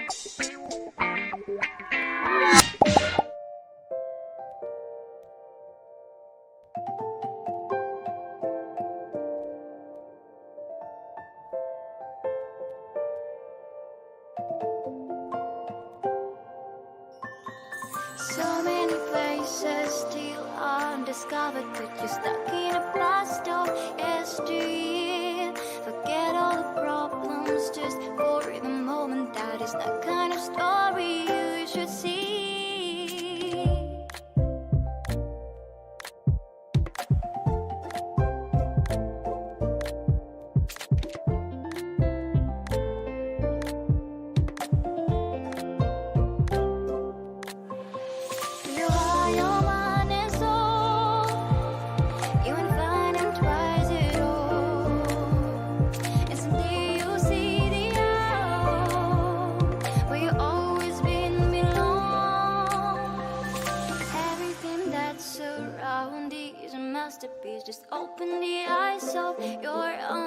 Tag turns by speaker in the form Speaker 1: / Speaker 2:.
Speaker 1: So many places still undiscovered, but you're stuck in a blast of yesteryear. Forget all the problems just for the moment. That is the kind of story you should see. You are your mind and soul. You ain't finding twice at all. And someday you'll see the out where you always been belong. Everything that's around is a masterpiece. Just open the eyes of your own.